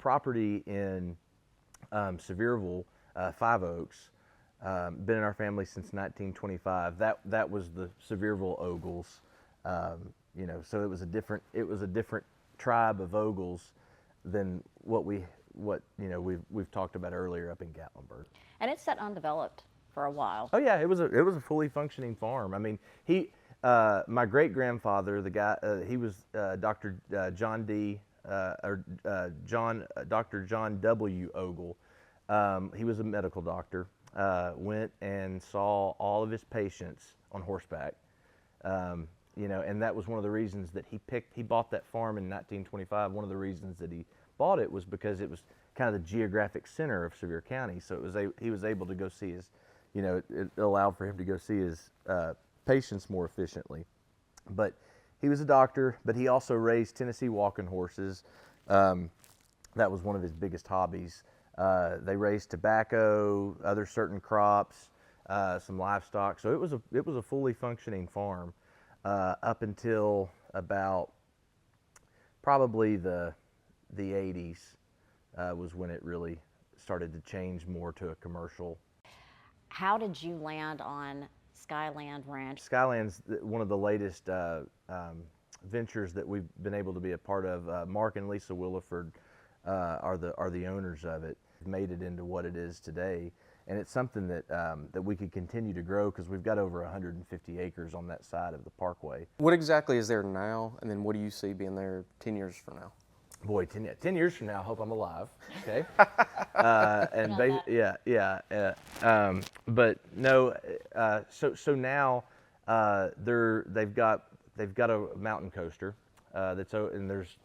property in Sevierville, Five Oaks, been in our family since 1925. That was the Sevierville Ogles. You know, so it was a different tribe of Ogles than what you know we've talked about earlier up in Gatlinburg. And it sat undeveloped for a while. Oh yeah, it was a fully functioning farm. I mean, my great grandfather, the guy, he was Dr. John D. Dr. John W. Ogle. He was a medical doctor. Went and saw all of his patients on horseback. You know, and that was one of the reasons that he bought that farm in 1925. One of the reasons that he bought it was because it was kind of the geographic center of Sevier County. So he was able to go see his, you know, it allowed for him to go see his patients more efficiently. But he was a doctor, but he also raised Tennessee walking horses. That was one of his biggest hobbies. They raised tobacco, other certain crops, some livestock. So it was a fully functioning farm up until about probably the 80s was when it really started to change more to a commercial. How did you land on Skyland Ranch? Skyland's one of the latest ventures that we've been able to be a part of. Mark and Lisa Williford are the owners of it. Made it into what it is today, and it's something that that we could continue to grow because we've got over 150 acres on that side of the parkway. What exactly is there now, and then what do you see being there 10 years from now? Boy, 10 years from now, I hope I'm alive. Okay. But no. So now they've got a mountain coaster and there's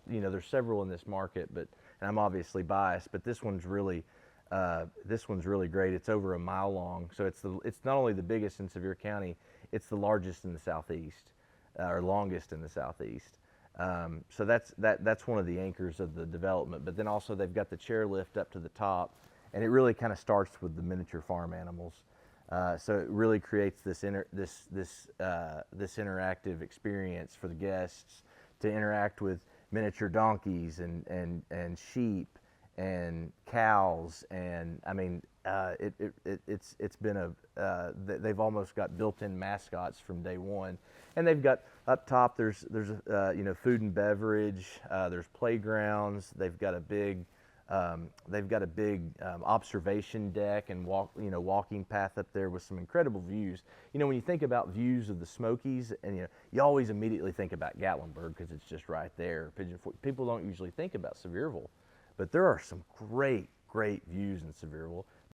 several in this market, but and I'm obviously biased, but this one's really great. It's over a mile long, so it's not only the biggest in Sevier County, it's the largest in the southeast, or longest in the southeast. So that's one of the anchors of the development. But then also they've got the chairlift up to the top, and it really kind of starts with the miniature farm animals. So it really creates this interactive experience for the guests to interact with miniature donkeys and sheep and cows, and I mean it's been they've almost got built-in mascots from day one. And they've got up top there's you know, food and beverage, there's playgrounds, they've got a big observation deck and walking path up there with some incredible views. You know, when you think about views of the Smokies, and you always immediately think about Gatlinburg because it's just right there. Pigeon Forge. People don't usually think about Sevierville, but there are some great views in Sevierville.